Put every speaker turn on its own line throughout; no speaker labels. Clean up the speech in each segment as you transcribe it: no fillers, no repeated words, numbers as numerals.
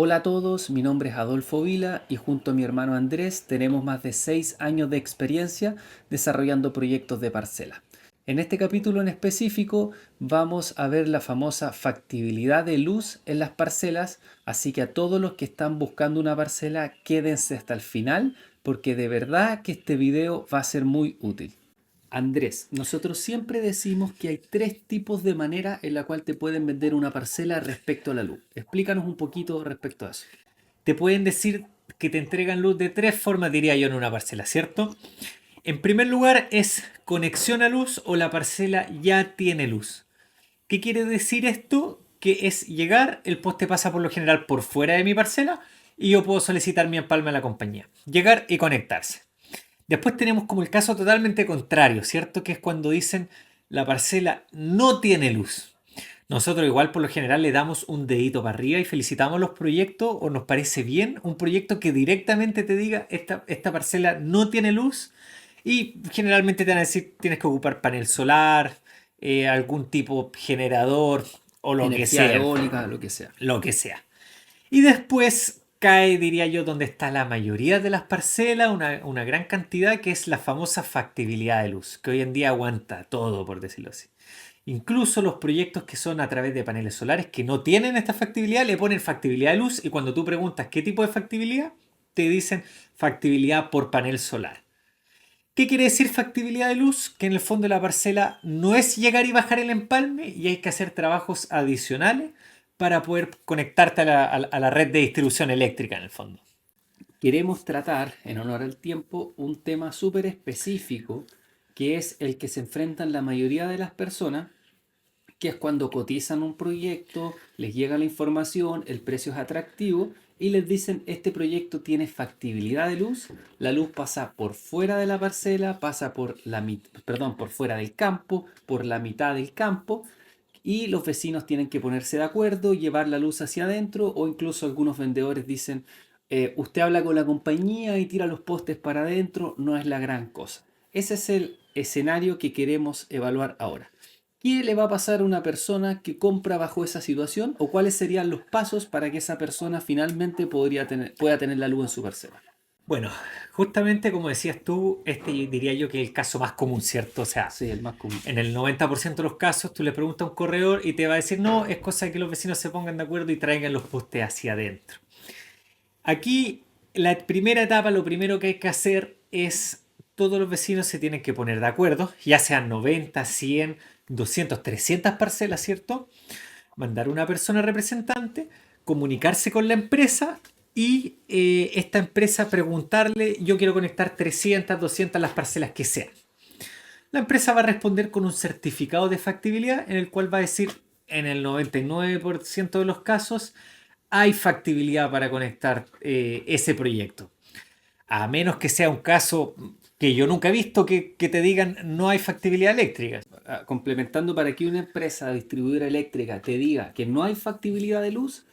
Hola a todos, mi nombre es Adolfo Vila y junto a mi hermano Andrés tenemos más de 6 años de experiencia desarrollando proyectos de parcela. En este capítulo en específico vamos a ver la famosa factibilidad de luz en las parcelas, así que a todos los que están buscando una parcela quédense hasta el final porque de verdad que este video va a ser muy útil. Andrés, nosotros siempre decimos que hay tres tipos de manera en la cual te pueden vender una parcela respecto a la luz. Explícanos un poquito respecto a eso.
Te pueden decir que te entregan luz de tres formas, diría yo, en una parcela, ¿cierto? En primer lugar es conexión a luz o la parcela ya tiene luz. ¿Qué quiere decir esto? Que es llegar, el poste pasa por lo general por fuera de mi parcela y yo puedo solicitar mi empalme a la compañía. Llegar y conectarse. Después tenemos como el caso totalmente contrario, ¿cierto? Que es cuando dicen la parcela no tiene luz. Nosotros igual por lo general le damos un dedito para arriba y felicitamos los proyectos o nos parece bien un proyecto que directamente te diga esta parcela no tiene luz y generalmente te van a decir tienes que ocupar panel solar, algún tipo generador o lo que
Energía
sea,
eólica, lo que sea.
lo que sea. Y después cae, diría yo, donde está la mayoría de las parcelas, una gran cantidad, que es la famosa factibilidad de luz, que hoy en día aguanta todo, por decirlo así. Incluso los proyectos que son a través de paneles solares que no tienen esta factibilidad le ponen factibilidad de luz y cuando tú preguntas qué tipo de factibilidad, te dicen factibilidad por panel solar. ¿Qué quiere decir factibilidad de luz? Que en el fondo la parcela no es llegar y bajar el empalme y hay que hacer trabajos adicionales para poder conectarte a la red de distribución eléctrica en el fondo.
Queremos tratar, en honor al tiempo, un tema súper específico que es el que se enfrentan la mayoría de las personas, que es cuando cotizan un proyecto, les llega la información, el precio es atractivo y les dicen este proyecto tiene factibilidad de luz, la luz pasa por fuera de la parcela, pasa por por fuera del campo, por la mitad del campo y los vecinos tienen que ponerse de acuerdo, llevar la luz hacia adentro o incluso algunos vendedores dicen usted habla con la compañía y tira los postes para adentro, no es la gran cosa. Ese es el escenario que queremos evaluar ahora. ¿Qué le va a pasar a una persona que compra bajo esa situación o cuáles serían los pasos para que esa persona finalmente pueda tener la luz en su parcela?
Bueno, justamente como decías tú, este diría yo que es el caso más común, ¿cierto? O sea,
Sí, el más común.
en el 90% de los casos tú le preguntas a un corredor y te va a decir, no, es cosa de que los vecinos se pongan de acuerdo y traigan los postes hacia adentro. Aquí, la primera etapa, lo primero que hay que hacer es, todos los vecinos se tienen que poner de acuerdo, ya sean 90, 100, 200, 300 parcelas, ¿cierto? Mandar una persona representante, comunicarse con la empresa y esta empresa preguntarle, yo quiero conectar 300, 200 las parcelas que sean. La empresa va a responder con un certificado de factibilidad en el cual va a decir, en el 99% de los casos, hay factibilidad para conectar ese proyecto. A menos que sea un caso que yo nunca he visto que te digan no hay factibilidad eléctrica.
Complementando, para que una empresa distribuidora eléctrica te diga que no hay factibilidad de luz,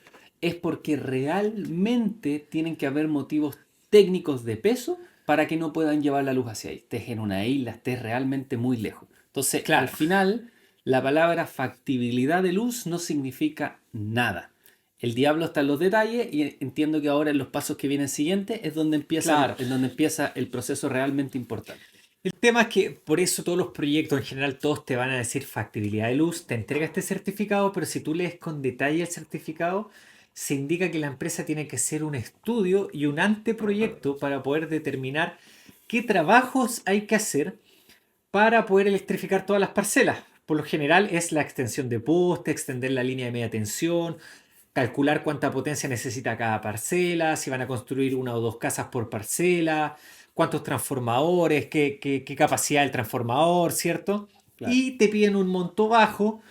es porque realmente tienen que haber motivos técnicos de peso para que no puedan llevar la luz hacia ahí. Estés en una isla, estés realmente muy lejos. Entonces, al
Claro,
final, la palabra factibilidad de luz no significa nada. El diablo está en los detalles y entiendo que ahora en los pasos que vienen siguientes es donde
claro.
donde empieza el proceso realmente importante.
El tema es que por eso todos los proyectos en general todos te van a decir factibilidad de luz, te entrega este certificado, pero si tú lees con detalle el certificado, se indica que la empresa tiene que hacer un estudio y un anteproyecto para poder determinar qué trabajos hay que hacer para poder electrificar todas las parcelas. Por lo general es la extensión de poste, extender la línea de media tensión, calcular cuánta potencia necesita cada parcela, si van a construir una o dos casas por parcela, cuántos transformadores, qué capacidad del transformador, ¿cierto?
Claro.
Y te piden un monto bajo,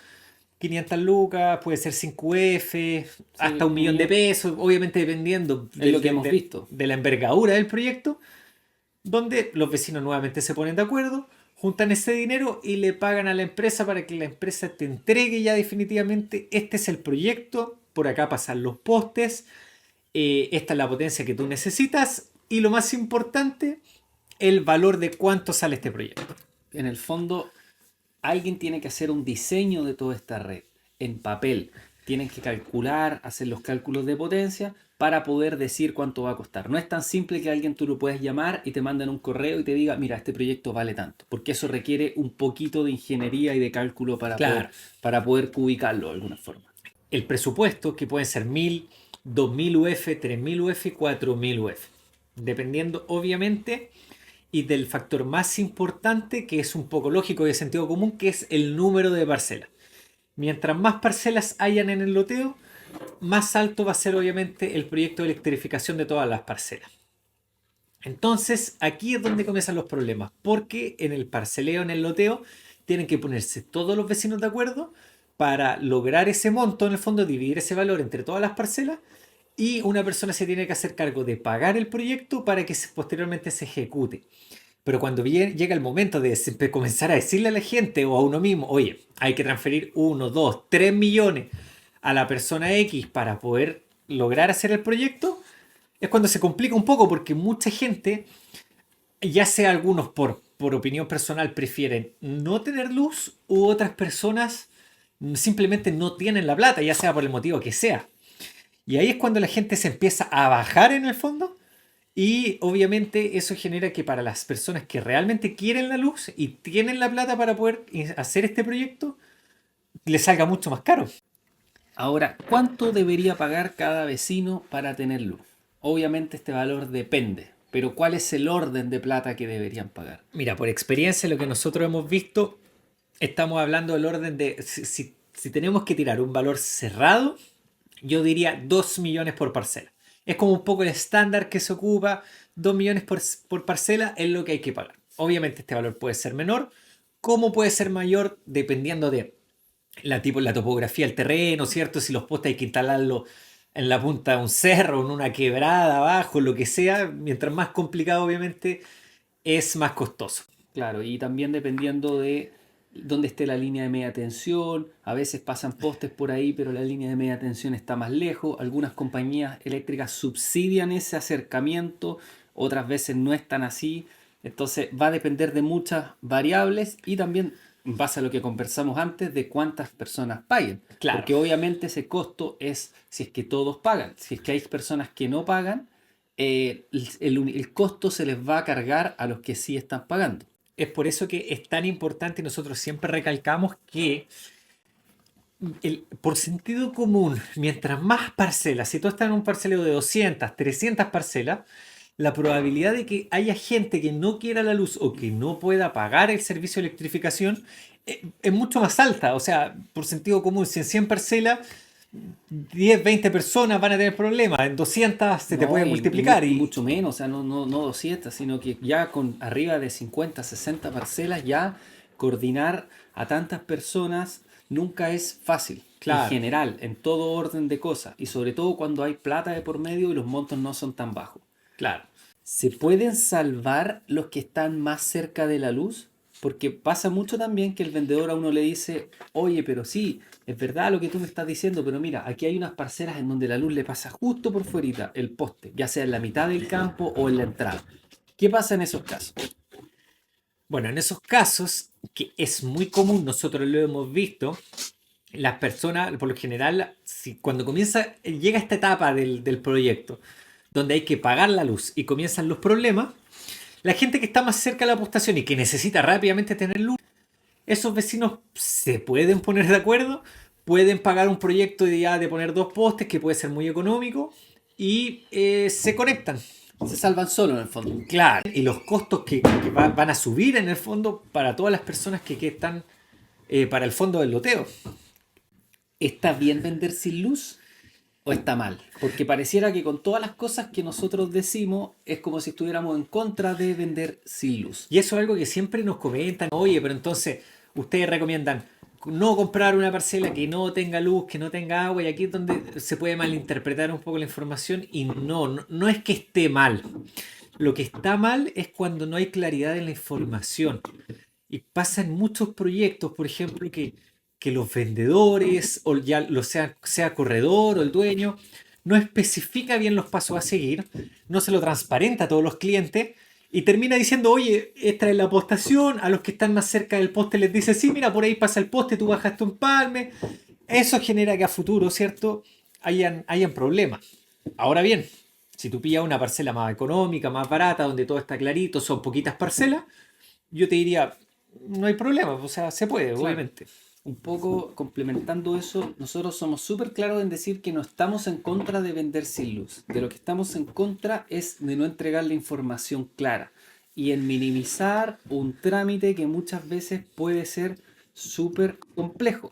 500 lucas, puede ser 5F, hasta
Sí,
un millón de pesos, obviamente dependiendo
es lo que hemos visto.
de la envergadura del proyecto, donde los vecinos nuevamente se ponen de acuerdo, juntan ese dinero y le pagan a la empresa para que la empresa te entregue ya definitivamente, este es el proyecto, por acá pasan los postes, esta es la potencia que tú necesitas y lo más importante, el valor de cuánto sale este proyecto.
En el fondo, alguien tiene que hacer un diseño de toda esta red en papel. tienen que calcular, hacer los cálculos de potencia para poder decir cuánto va a costar. No es tan simple que alguien tú lo puedes llamar y te mandan un correo y te diga, mira, este proyecto vale tanto, porque eso requiere un poquito de ingeniería y de cálculo
Claro,
para poder ubicarlo de alguna forma.
el presupuesto que pueden ser 1000, 2000 UF, 3000 UF y 4000 UF. Dependiendo, obviamente, y del factor más importante, que es un poco lógico y de sentido común, que es el número de parcelas. Mientras más parcelas hayan en el loteo, más alto va a ser obviamente el proyecto de electrificación de todas las parcelas. Entonces, aquí es donde comienzan los problemas, porque en el parceleo, en el loteo, tienen que ponerse todos los vecinos de acuerdo para lograr ese monto, en el fondo, dividir ese valor entre todas las parcelas, y una persona se tiene que hacer cargo de pagar el proyecto para que posteriormente se ejecute. Pero cuando llega el momento de comenzar a decirle a la gente o a uno mismo, oye, hay que transferir 1, 2, 3 millones a la persona X para poder lograr hacer el proyecto, es cuando se complica un poco porque mucha gente, ya sea algunos por opinión personal, prefieren no tener luz u otras personas simplemente no tienen la plata, ya sea por el motivo que sea. Y ahí es cuando la gente se empieza a bajar en el fondo y obviamente eso genera que para las personas que realmente quieren la luz y tienen la plata para poder hacer este proyecto, les salga mucho más caro.
Ahora, ¿cuánto debería pagar cada vecino para tener luz? Obviamente este valor depende, pero ¿cuál es el orden de plata que deberían pagar?
Mira, por experiencia, lo que nosotros hemos visto, estamos hablando del orden de, si tenemos que tirar un valor cerrado, yo diría 2 millones por parcela. Es como un poco el estándar que se ocupa, 2 millones por parcela es lo que hay que pagar. Obviamente este valor puede ser menor, como puede ser mayor dependiendo de la topografía del terreno, ¿cierto? Si los postes hay que instalarlo en la punta de un cerro, en una quebrada, abajo, lo que sea, mientras más complicado obviamente es más costoso.
Claro, y también dependiendo de dónde esté la línea de media tensión, a veces pasan postes por ahí, pero la línea de media tensión está más lejos. Algunas compañías eléctricas subsidian ese acercamiento, otras veces no están así. Entonces va a depender de muchas variables y también, en base a lo que conversamos antes, de cuántas personas paguen.
Claro,
Porque obviamente ese costo es si es que todos pagan. Si es que hay personas que no pagan, el costo se les va a cargar a los que sí están pagando.
es por eso que es tan importante y nosotros siempre recalcamos que por sentido común, mientras más parcelas, si tú estás en un parceleo de 200, 300 parcelas, la probabilidad de que haya gente que no quiera la luz o que no pueda pagar el servicio de electrificación es mucho más alta. O sea, por sentido común, si en 100 parcelas 10, 20 personas van a tener problemas, en 200 se te
No,
puede multiplicar.
y mucho menos, o sea, no 200, sino que ya con arriba de 50, 60 parcelas, ya coordinar a tantas personas nunca es fácil. En
Claro,
general, en todo orden de cosas, y sobre todo cuando hay plata de por medio y los montos no son tan bajos.
claro.
¿Se pueden salvar los que están más cerca de la luz? Porque pasa mucho también que el vendedor a uno le dice, oye, pero sí, es verdad lo que tú me estás diciendo, pero mira, aquí hay unas parcelas en donde la luz le pasa justo por fuerita el poste, ya sea en la mitad del campo o en la entrada. ¿Qué pasa en esos casos?
Bueno, en esos casos, que es muy común, nosotros lo hemos visto, las personas, por lo general, si cuando llega esta etapa del proyecto, donde hay que pagar la luz y comienzan los problemas, la gente que está más cerca de la postación y que necesita rápidamente tener luz, esos vecinos se pueden poner de acuerdo, pueden pagar un proyecto de poner dos postes que puede ser muy económico y se conectan.
Se salvan solo en el fondo.
Claro, y los costos que van a subir en el fondo para todas las personas que están para el fondo del loteo.
¿Está bien vender sin luz o está mal? Porque pareciera que con todas las cosas que nosotros decimos es como si estuviéramos en contra de vender sin luz.
Y eso es algo que siempre nos comentan, oye, pero entonces ustedes recomiendan no comprar una parcela que no tenga luz, que no tenga agua, y aquí es donde se puede malinterpretar un poco la información y no es que esté mal. Lo que está mal es cuando no hay claridad en la información. Y pasa en muchos proyectos, por ejemplo, que los vendedores, o ya lo sea corredor o el dueño, no especifica bien los pasos a seguir, no se lo transparenta a todos los clientes y termina diciendo, oye, esta es la postación, a los que están más cerca del poste les dice, sí, mira, por ahí pasa el poste, tú bajas tu empalme, Eso genera que a futuro, ¿cierto? Hayan problemas. Ahora bien, si tú pillas una parcela más económica, más barata, donde todo está clarito, son poquitas parcelas, yo te diría, no hay problema, o sea, se puede,
Claro.
obviamente.
Un poco complementando eso, nosotros somos súper claros en decir que no estamos en contra de vender sin luz. De lo que estamos en contra es de no entregar la información clara y en minimizar un trámite que muchas veces puede ser súper complejo.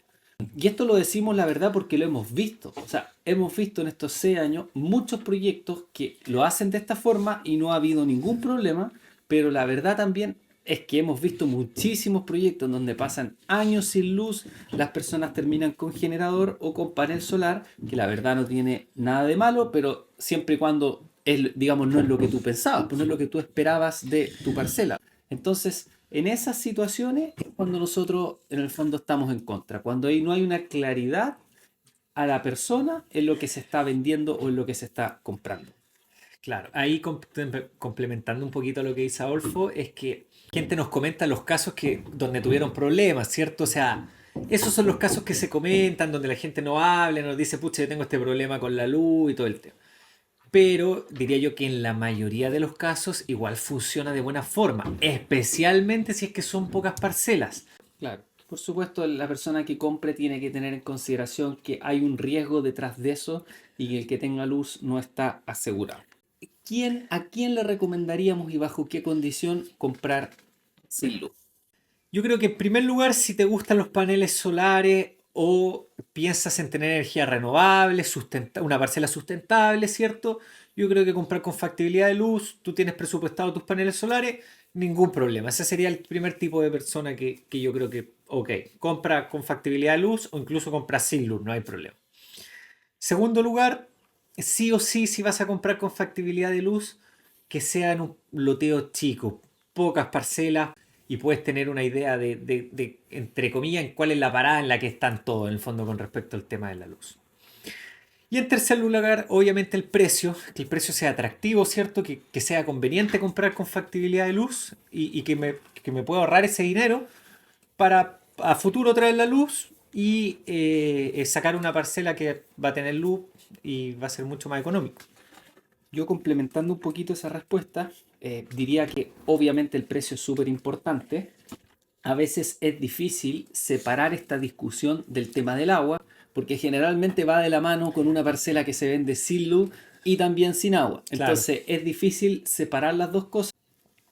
Y esto lo decimos la verdad porque lo hemos visto. O sea, hemos visto en estos 6 años muchos proyectos que lo hacen de esta forma y no ha habido ningún problema, pero la verdad también es que hemos visto muchísimos proyectos donde pasan años sin luz, las personas terminan con generador o con panel solar, que la verdad no tiene nada de malo, pero siempre y cuando es, digamos, no es lo que tú pensabas, pues no es lo que tú esperabas de tu parcela. Entonces, en esas situaciones es cuando nosotros en el fondo estamos en contra, cuando ahí no hay una claridad a la persona en lo que se está vendiendo o en lo que se está comprando.
Claro, ahí complementando un poquito lo que dice Adolfo, es que gente nos comenta los casos que donde tuvieron problemas, ¿cierto? O sea, esos son los casos que se comentan, donde la gente no habla, nos dice, pucha, yo tengo este problema con la luz y todo el tema. Pero diría yo que en la mayoría de los casos igual funciona de buena forma, especialmente si es que son pocas parcelas.
Claro. Por supuesto, la persona que compre tiene que tener en consideración que hay un riesgo detrás de eso y que el que tenga luz no está asegurado. ¿A quién le recomendaríamos y bajo qué condición comprar sin luz?
Yo creo que en primer lugar, si te gustan los paneles solares o piensas en tener energía renovable, una parcela sustentable, ¿cierto? Yo creo que comprar con factibilidad de luz, tú tienes presupuestado tus paneles solares, ningún problema. Ese sería el primer tipo de persona que yo creo que, ok, compra con factibilidad de luz o incluso compra sin luz, no hay problema. Segundo lugar, sí o sí, si vas a comprar con factibilidad de luz, que sea en un loteo chico, pocas parcelas y puedes tener una idea entre comillas, en cuál es la parada en la que están todos, en el fondo, con respecto al tema de la luz. Y en tercer lugar, obviamente el precio, que el precio sea atractivo, ¿cierto? Que sea conveniente comprar con factibilidad de luz y que me pueda ahorrar ese dinero para a futuro traer la luz y sacar una parcela que va a tener luz y va a ser mucho más económico.
Yo complementando un poquito esa respuesta, diría que obviamente el precio es súper importante. A veces es difícil separar esta discusión del tema del agua, porque generalmente va de la mano con una parcela que se vende sin luz y también sin agua.
Claro,
Entonces es difícil separar las dos cosas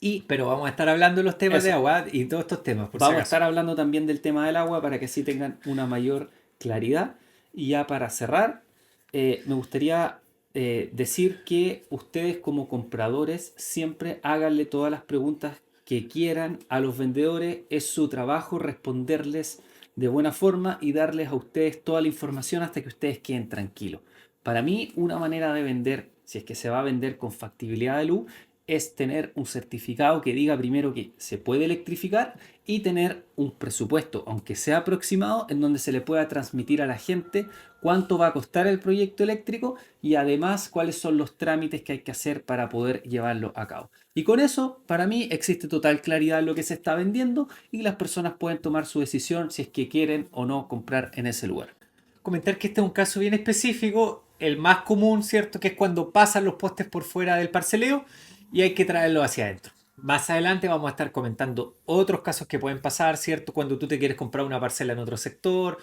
y
pero vamos a estar hablando de los temas de
eso,
agua y todos estos temas, por si
vamos a
acaso.
estar hablando también del tema del agua para que así tengan una mayor claridad. Y ya para cerrar, me gustaría decir que ustedes como compradores siempre háganle todas las preguntas que quieran a los vendedores. Es su trabajo responderles de buena forma y darles a ustedes toda la información hasta que ustedes queden tranquilos. Para mí, una manera de vender, si es que se va a vender con factibilidad de luz, es tener un certificado que diga primero que se puede electrificar y tener un presupuesto, aunque sea aproximado, en donde se le pueda transmitir a la gente cuánto va a costar el proyecto eléctrico y además cuáles son los trámites que hay que hacer para poder llevarlo a cabo. Y con eso, para mí, existe total claridad en lo que se está vendiendo y las personas pueden tomar su decisión si es que quieren o no comprar en ese lugar.
Comentar que este es un caso bien específico, el más común, ¿cierto? Que es cuando pasan los postes por fuera del parceleo y hay que traerlo hacia adentro. Más adelante vamos a estar comentando otros casos que pueden pasar, ¿cierto? Cuando tú te quieres comprar una parcela en otro sector,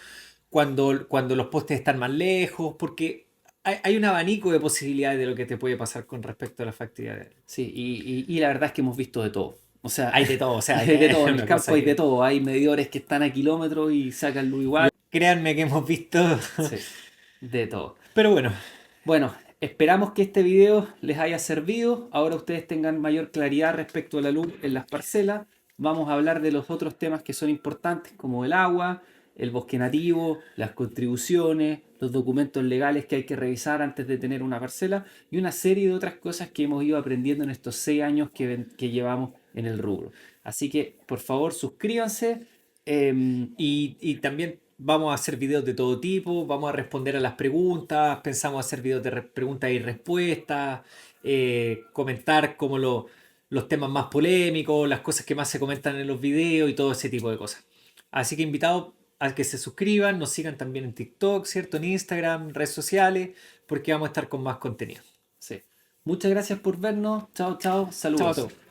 cuando los postes están más lejos, porque hay un abanico de posibilidades de lo que te puede pasar con respecto a la factibilidad.
Sí, y la verdad es que hemos visto de todo. O sea,
Hay de todo, o sea,
hay de
es
todo, en el
una
campo
cosa
hay de
que...
todo. Hay medidores que están a kilómetros y sacan luz igual.
Créanme que hemos visto...
Sí, de todo.
Pero bueno,
Bueno, esperamos que este video les haya servido. Ahora ustedes tengan mayor claridad respecto a la luz en las parcelas. Vamos a hablar de los otros temas que son importantes, como el agua, el bosque nativo, las contribuciones, los documentos legales que hay que revisar antes de tener una parcela y una serie de otras cosas que hemos ido aprendiendo en estos 6 años que llevamos en el rubro. Así que, por favor, suscríbanse.
y también vamos a hacer videos de todo tipo, vamos a responder a las preguntas, pensamos hacer videos de preguntas y respuestas, comentar como los temas más polémicos, las cosas que más se comentan en los videos y todo ese tipo de cosas. Así que invitados a que se suscriban, nos sigan también en TikTok, ¿cierto? En Instagram, redes sociales, porque vamos a estar con más contenido.
Sí. Muchas gracias por vernos. Chao, chao.
Chao a
Saludos.
todos.